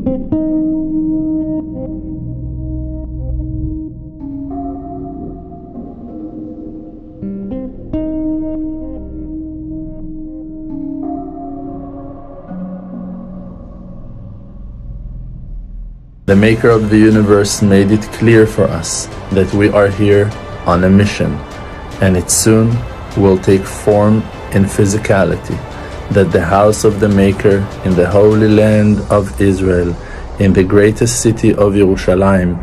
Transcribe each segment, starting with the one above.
The Maker of the universe made it clear for us that we are here on a mission, and it soon will take form in physicality, that the house of the Maker in the Holy Land of Israel, in the greatest city of Yerushalayim,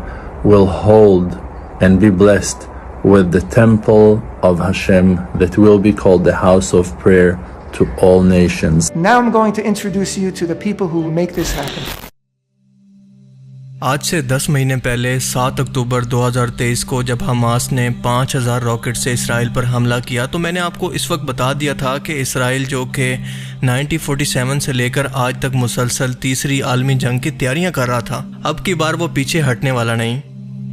will hold and be blessed with the temple of Hashem that will be called the house of prayer to all nations. Now I'm going to introduce you to the people who make this happen. آج سے 10 مہینے پہلے 7 اکتوبر 2023 کو جب Hamas نے 5000 rocket سے اسرائیل پر حملہ کیا تو میں نے آپ کو اس وقت بتا دیا تھا کہ اسرائیل جو کہ 1947 سے لے کر آج تک مسلسل تیسری عالمی جنگ کی تیاریاں کر رہا تھا، اب کی بار وہ پیچھے ہٹنے والا نہیں۔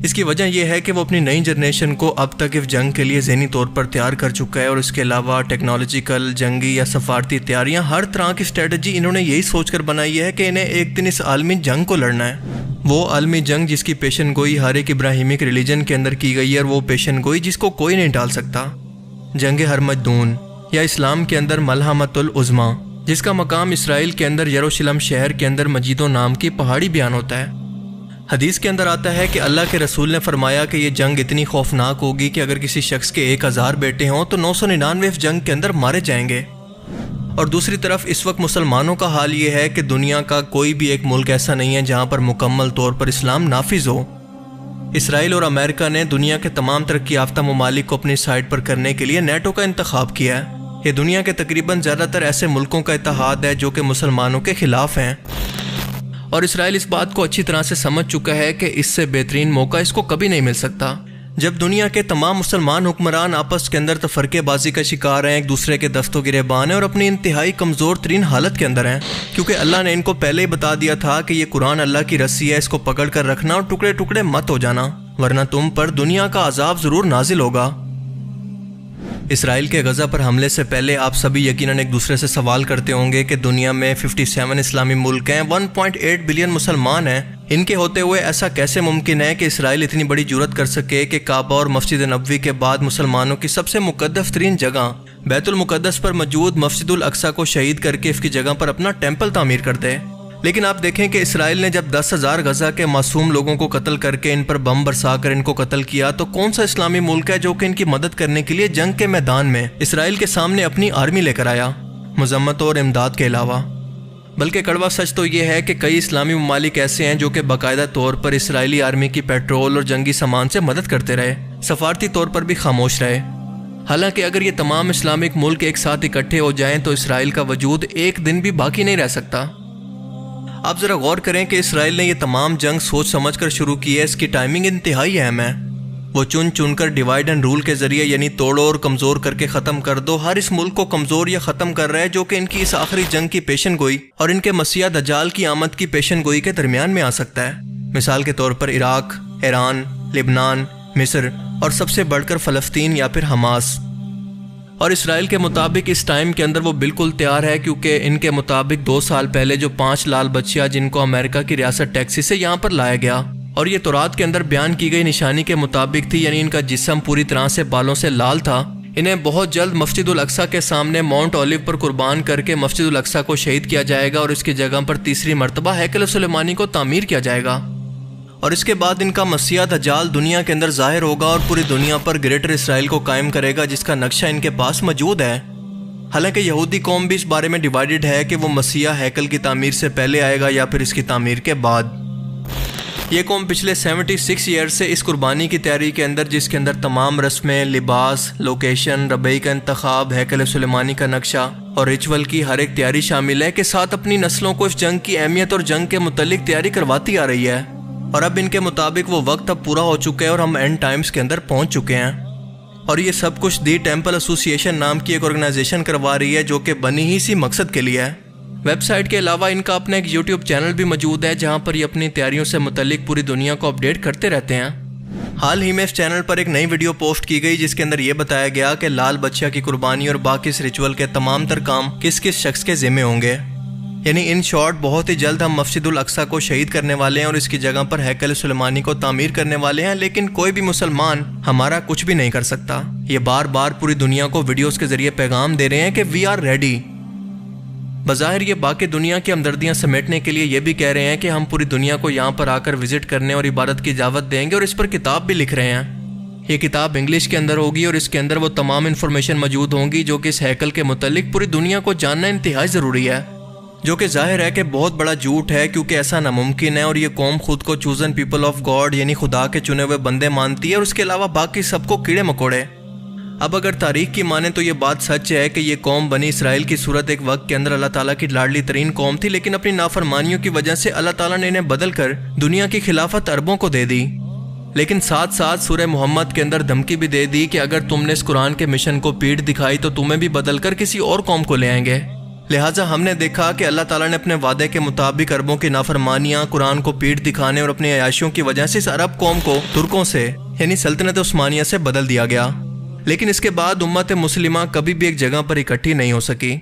اس کی وجہ یہ ہے کہ وہ اپنی نئی جنریشن کو اب تک اس جنگ کے لیے ذہنی طور پر تیار کر چکا ہے، اور اس کے علاوہ ٹیکنالوجیکل، جنگی یا سفارتی تیاریاں، ہر طرح کی اسٹریٹجی انہوں نے یہی سوچ کر بنائی ہے کہ انہیں ایک دن اس عالمی جنگ کو لڑنا ہے، وہ عالمی جنگ جس کی پیشن گوئی ہر ایک ابراہیمک ریلیجن کے اندر کی گئی ہے، اور وہ پیشن گوئی جس کو کوئی نہیں ٹال سکتا، جنگ ہرمجدون یا اسلام کے اندر ملحمۃ العظمیٰ، جس کا مقام اسرائیل کے اندر یروشلم شہر کے اندر مجیدو نام کی پہاڑی بیان ہوتا ہے۔ حدیث کے اندر آتا ہے کہ اللہ کے رسول نے فرمایا کہ یہ جنگ اتنی خوفناک ہوگی کہ اگر کسی شخص کے 1000 بیٹے ہوں تو 999 اس جنگ کے اندر مارے جائیں گے۔ اور دوسری طرف اس وقت مسلمانوں کا حال یہ ہے کہ دنیا کا کوئی بھی ایک ملک ایسا نہیں ہے جہاں پر مکمل طور پر اسلام نافذ ہو۔ اسرائیل اور امریکہ نے دنیا کے تمام ترقی یافتہ ممالک کو اپنی سائڈ پر کرنے کے لیے نیٹو کا انتخاب کیا ہے۔ یہ دنیا کے تقریباً زیادہ تر ایسے ملکوں کا اتحاد ہے جو کہ مسلمانوں کے خلاف ہیں، اور اسرائیل اس بات کو اچھی طرح سے سمجھ چکا ہے کہ اس سے بہترین موقع اس کو کبھی نہیں مل سکتا۔ جب دنیا کے تمام مسلمان حکمران آپس کے اندر تفرقے بازی کا شکار ہیں، ایک دوسرے کے دست و گریبان ہیں اور اپنی انتہائی کمزور ترین حالت کے اندر ہیں، کیونکہ اللہ نے ان کو پہلے ہی بتا دیا تھا کہ یہ قرآن اللہ کی رسی ہے، اس کو پکڑ کر رکھنا اور ٹکڑے ٹکڑے مت ہو جانا، ورنہ تم پر دنیا کا عذاب ضرور نازل ہوگا۔ اسرائیل کے غزہ پر حملے سے پہلے آپ سبھی یقیناً ایک دوسرے سے سوال کرتے ہوں گے کہ دنیا میں 57 اسلامی ملک ہیں، 1.8 بلین مسلمان ہیں، ان کے ہوتے ہوئے ایسا کیسے ممکن ہے کہ اسرائیل اتنی بڑی جرأت کر سکے کہ کعبہ اور مسجد نبوی کے بعد مسلمانوں کی سب سے مقدس ترین جگہ بیت المقدس پر موجود مسجد الاقصیٰ کو شہید کر کے اس کی جگہ پر اپنا ٹیمپل تعمیر کر دے؟ لیکن آپ دیکھیں کہ اسرائیل نے جب 10,000 غزہ کے معصوم لوگوں کو قتل کر کے ان پر بم برسا کر ان کو قتل کیا، تو کون سا اسلامی ملک ہے جو کہ ان کی مدد کرنے کے لیے جنگ کے میدان میں اسرائیل کے سامنے اپنی آرمی لے کر آیا، مذمت اور امداد کے علاوہ؟ بلکہ کڑوا سچ تو یہ ہے کہ کئی اسلامی ممالک ایسے ہیں جو کہ باقاعدہ طور پر اسرائیلی آرمی کی پیٹرول اور جنگی سامان سے مدد کرتے رہے، سفارتی طور پر بھی خاموش رہے۔ حالانکہ اگر یہ تمام اسلامک ملک ایک ساتھ اکٹھے ہو جائیں تو اسرائیل کا وجود ایک دن بھی باقی نہیں رہ سکتا۔ آپ ذرا غور کریں کہ اسرائیل نے یہ تمام جنگ سوچ سمجھ کر شروع کی ہے، اس کی ٹائمنگ انتہائی اہم ہے۔ وہ چن کر ڈیوائیڈ اینڈ رول کے ذریعے، یعنی توڑو اور کمزور کر کے ختم کر دو، ہر اس ملک کو کمزور یا ختم کر رہے ہیں جو کہ ان کی اس آخری جنگ کی پیشن گوئی اور ان کے مسیح دجال کی آمد کی پیشن گوئی کے درمیان میں آ سکتا ہے۔ مثال کے طور پر عراق، ایران، لبنان، مصر اور سب سے بڑھ کر فلسطین یا پھر حماس۔ اور اسرائیل کے مطابق اس ٹائم کے اندر وہ بالکل تیار ہے، کیونکہ ان کے مطابق 2 سال پہلے جو 5 لال بچیاں جن کو امریکہ کی ریاست ٹیکساس سے یہاں پر لایا گیا، اور یہ تورات کے اندر بیان کی گئی نشانی کے مطابق تھی، یعنی ان کا جسم پوری طرح سے بالوں سے لال تھا، انہیں بہت جلد مسجد الاقصیٰ کے سامنے ماؤنٹ اولیو پر قربان کر کے مسجد الاقصیٰ کو شہید کیا جائے گا، اور اس کی جگہ پر تیسری مرتبہ ہیکل سلیمانی کو تعمیر کیا جائے گا، اور اس کے بعد ان کا مسیح دجال دنیا کے اندر ظاہر ہوگا اور پوری دنیا پر گریٹر اسرائیل کو قائم کرے گا، جس کا نقشہ ان کے پاس موجود ہے۔ حالانکہ یہودی قوم بھی اس بارے میں ڈیوائیڈڈ ہے کہ وہ مسیح ہیکل کی تعمیر سے پہلے آئے گا یا پھر اس کی تعمیر کے بعد۔ یہ قوم پچھلے 76 ایئر سے اس قربانی کی تیاری کے اندر، جس کے اندر تمام رسمیں، لباس، لوکیشن، ربیع کا انتخاب، ہیکل سلیمانی کا نقشہ اور ریچول کی ہر ایک تیاری شامل ہے، کہ ساتھ اپنی نسلوں کو اس جنگ کی اہمیت اور جنگ کے متعلق تیاری کرواتی آ رہی ہے۔ اور اب ان کے مطابق وہ وقت اب پورا ہو چکا ہے اور ہم اینڈ ٹائمز کے اندر پہنچ چکے ہیں، اور یہ سب کچھ دی ٹیمپل ایسوسی ایشن نام کی ایک آرگنائزیشن کروا رہی ہے جو کہ بنی ہی اسی مقصد کے لیے ہے۔ ویب سائٹ کے علاوہ ان کا اپنا ایک یوٹیوب چینل بھی موجود ہے جہاں پر یہ اپنی تیاریوں سے متعلق پوری دنیا کو اپڈیٹ کرتے رہتے ہیں۔ حال ہی میں اس چینل پر ایک نئی ویڈیو پوسٹ کی گئی جس کے اندر یہ بتایا گیا کہ لال بچہ کی قربانی اور باقی اس ریچول کے تمام تر کام کس کس شخص کے ذمہ ہوں گے۔ یعنی ان شارٹ بہت ہی جلد ہم مسجد الاقصی کو شہید کرنے والے ہیں اور اس کی جگہ پر ہیکل سلیمانی کو تعمیر کرنے والے ہیں، لیکن کوئی بھی مسلمان ہمارا کچھ بھی نہیں کر سکتا۔ یہ بار بار پوری دنیا کو ویڈیوز کے ذریعے پیغام دے رہے ہیں کہ وی آر ریڈی۔ بظاہر یہ باقی دنیا کی ہمدردیاں سمیٹنے کے لیے یہ بھی کہہ رہے ہیں کہ ہم پوری دنیا کو یہاں پر آ کر وزٹ کرنے اور عبادت کی دعوت دیں گے، اور اس پر کتاب بھی لکھ رہے ہیں۔ یہ کتاب انگلش کے اندر ہوگی اور اس کے اندر وہ تمام انفارمیشن موجود ہوں گی جو کہ اس ہیکل کے متعلق پوری دنیا کو جاننا انتہائی ضروری ہے، جو کہ ظاہر ہے کہ بہت بڑا جھوٹ ہے، کیونکہ ایسا ناممکن ہے، اور یہ قوم خود کو چوزن پیپل آف گاڈ یعنی خدا کے چنے ہوئے بندے مانتی ہے، اور اس کے علاوہ باقی سب کو کیڑے مکوڑے۔ اب اگر تاریخ کی مانیں تو یہ بات سچ ہے کہ یہ قوم بنی اسرائیل کی صورت ایک وقت کے اندر اللہ تعالیٰ کی لاڈلی ترین قوم تھی، لیکن اپنی نافرمانیوں کی وجہ سے اللہ تعالیٰ نے انہیں بدل کر دنیا کی خلافت عربوں کو دے دی، لیکن ساتھ ساتھ سورہ محمد کے اندر دھمکی بھی دے دی کہ اگر تم نے اس قرآن کے مشن کو پیٹھ دکھائی تو تمہیں بھی بدل کر کسی اور قوم کو لے آئیں گے۔ لہٰذا ہم نے دیکھا کہ اللہ تعالیٰ نے اپنے وعدے کے مطابق عربوں کی نافرمانیاں، قرآن کو پیٹھ دکھانے اور اپنی عیاشیوں کی وجہ سے اس عرب قوم کو ترکوں سے یعنی سلطنت عثمانیہ سے بدل دیا گیا، لیکن اس کے بعد امت مسلمہ کبھی بھی ایک جگہ پر اکٹھی نہیں ہو سکی۔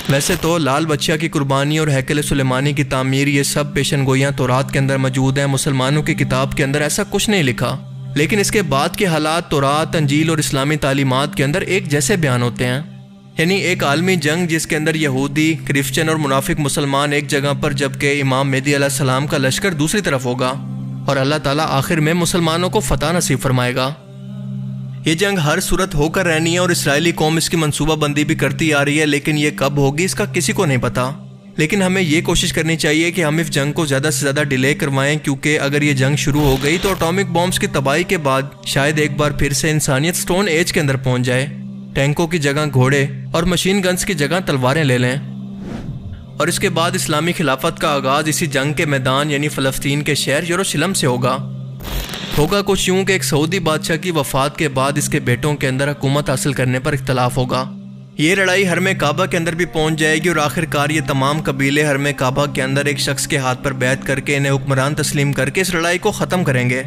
ویسے تو لال بچہ کی قربانی اور ہیکل سلیمانی کی تعمیر یہ سب پیشن گوئیاں تورات کے اندر موجود ہیں، مسلمانوں کی کتاب کے اندر ایسا کچھ نہیں لکھا، لیکن اس کے بعد کے حالات تورات، انجیل اور اسلامی تعلیمات کے اندر ایک جیسے بیان ہوتے ہیں، یعنی ایک عالمی جنگ جس کے اندر یہودی، کرسچن اور منافق مسلمان ایک جگہ پر، جبکہ امام مہدی علیہ السلام کا لشکر دوسری طرف ہوگا، اور اللہ تعالیٰ آخر میں مسلمانوں کو فتح نصیب فرمائے گا۔ یہ جنگ ہر صورت ہو کر رہنی ہے اور اسرائیلی قوم اس کی منصوبہ بندی بھی کرتی آ رہی ہے، لیکن یہ کب ہوگی اس کا کسی کو نہیں پتا۔ لیکن ہمیں یہ کوشش کرنی چاہیے کہ ہم اس جنگ کو زیادہ سے زیادہ ڈیلے کروائیں، کیونکہ اگر یہ جنگ شروع ہو گئی تو اٹامک بامز کی تباہی کے بعد شاید ایک بار پھر سے انسانیت سٹون ایج کے اندر پہنچ جائے، ٹینکوں کی جگہ گھوڑے اور مشین گنز کی جگہ تلواریں لے لیں، اور اس کے بعد اسلامی خلافت کا آغاز اسی جنگ کے میدان یعنی فلسطین کے شہر یروشلم سے ہوگا کچھ یوں کہ ایک سعودی بادشاہ کی وفات کے بعد اس کے بیٹوں کے اندر حکومت حاصل کرنے پر اختلاف ہوگا۔ یہ لڑائی حرم کعبہ کے اندر بھی پہنچ جائے گی، اور آخر کار یہ تمام قبیلے حرم کعبہ کے اندر ایک شخص کے ہاتھ پر بیعت کر کے انہیں حکمران تسلیم کر کے اس لڑائی کو ختم کریں گے،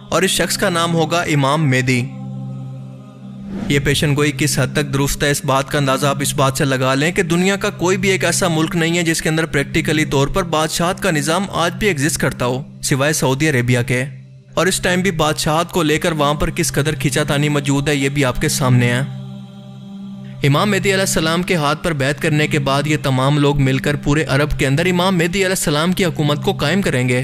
اور اس شخص کا نام ہوگا امام مہدی۔ یہ پیشن گوئی کس حد تک درست ہے اس بات کا اندازہ آپ اس بات سے لگا لیں کہ دنیا کا کوئی بھی ایک ایسا ملک نہیں ہے جس کے اندر پریکٹیکلی طور پر بادشاہت کا نظام آج بھی ایگزسٹ کرتا ہو سوائے سعودی عربیہ کے، اور اس ٹائم بھی بادشاہت کو لے کر وہاں پر کس قدر کھینچا تانی موجود ہے یہ بھی آپ کے سامنے ہے۔ امام مہدی علیہ السلام کے ہاتھ پر بیعت کرنے کے بعد یہ تمام لوگ مل کر پورے عرب کے اندر امام مہدی علیہ السلام کی حکومت کو قائم کریں گے۔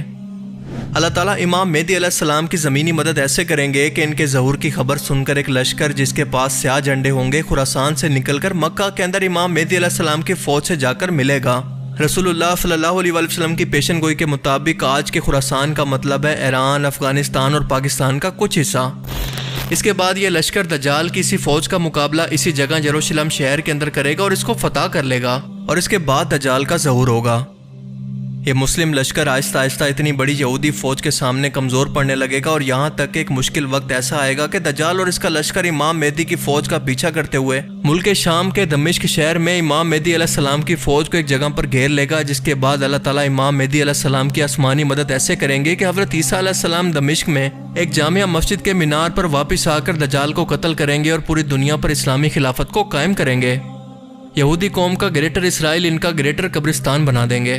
اللہ تعالیٰ امام مہدی علیہ السلام کی زمینی مدد ایسے کریں گے کہ ان کے ظہور کی خبر سن کر ایک لشکر جس کے پاس سیاہ جھنڈے ہوں گے خراسان سے نکل کر مکہ کے اندر امام مہدی علیہ السلام کی فوج سے جا کر ملے گا۔ رسول اللہ صلی اللہ علیہ وسلم کی پیشن گوئی کے مطابق آج کے خراسان کا مطلب ہے ایران، افغانستان اور پاکستان کا کچھ حصہ۔ اس کے بعد یہ لشکر دجال کی اسی فوج کا مقابلہ اسی جگہ یروشلم شہر کے اندر کرے گا اور اس کو فتح کر لے گا، اور اس کے بعد دجال کا ظہور ہوگا۔ یہ مسلم لشکر آہستہ آہستہ اتنی بڑی یہودی فوج کے سامنے کمزور پڑنے لگے گا، اور یہاں تک کہ ایک مشکل وقت ایسا آئے گا کہ دجال اور اس کا لشکر امام مہدی کی فوج کا پیچھا کرتے ہوئے ملک شام کے دمشق شہر میں امام مہدی علیہ السلام کی فوج کو ایک جگہ پر گھیر لے گا، جس کے بعد اللہ تعالیٰ امام مہدی علیہ السلام کی آسمانی مدد ایسے کریں گے کہ حضرت عیسیٰ علیہ السلام دمشق میں ایک جامع مسجد کے مینار پر واپس آ کر دجال کو قتل کریں گے اور پوری دنیا پر اسلامی خلافت کو قائم کریں گے۔ یہودی قوم کا گریٹر اسرائیل ان کا گریٹر قبرستان بنا دیں گے،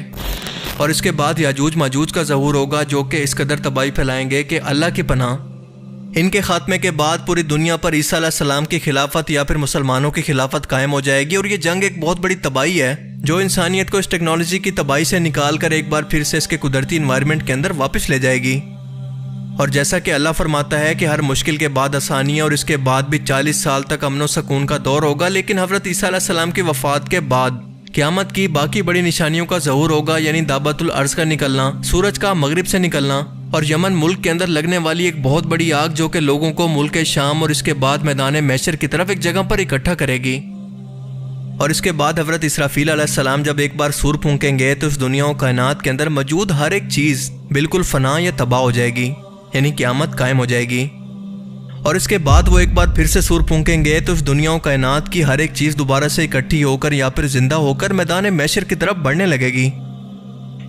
اور اس کے بعد یاجوج ماجوج کا ظہور ہوگا جو کہ اس قدر تباہی پھیلائیں گے کہ اللہ کی پناہ ان کے خاتمے کے بعد پوری دنیا پر عیسیٰ علیہ السلام کی خلافت یا پھر مسلمانوں کی خلافت قائم ہو جائے گی۔ اور یہ جنگ ایک بہت بڑی تباہی ہے جو انسانیت کو اس ٹیکنالوجی کی تباہی سے نکال کر ایک بار پھر سے اس کے قدرتی انوائرمنٹ کے اندر واپس لے جائے گی۔ اور جیسا کہ اللہ فرماتا ہے کہ ہر مشکل کے بعد آسانی ہے، اور اس کے بعد بھی 40 سال تک امن و سکون کا دور ہوگا، لیکن حضرت عیسیٰ علیہ السلام کی وفات کے بعد قیامت کی باقی بڑی نشانیوں کا ظہور ہوگا، یعنی دابت الارض کا نکلنا، سورج کا مغرب سے نکلنا، اور یمن ملک کے اندر لگنے والی ایک بہت بڑی آگ جو کہ لوگوں کو ملک شام اور اس کے بعد میدان محشر کی طرف ایک جگہ پر اکٹھا کرے گی۔ اور اس کے بعد حضرت اسرافیل علیہ السلام جب ایک بار سور پھونکیں گے تو اس دنیا و کائنات کے اندر موجود ہر ایک چیز بالکل فنا یا تباہ ہو جائے گی، یعنی قیامت قائم ہو جائے گی۔ اور اس کے بعد وہ ایک بار پھر سے سور پھونکیں گے تو اس دنیا و کائنات کی ہر ایک چیز دوبارہ سے اکٹھی ہو کر یا پھر زندہ ہو کر میدان محشر کی طرف بڑھنے لگے گی۔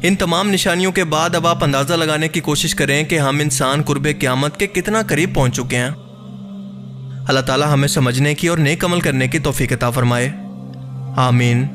ان تمام نشانیوں کے بعد اب آپ اندازہ لگانے کی کوشش کریں کہ ہم انسان قرب قیامت کے کتنا قریب پہنچ چکے ہیں۔ اللہ تعالی ہمیں سمجھنے کی اور نیک عمل کرنے کی توفیق عطا فرمائے، آمین۔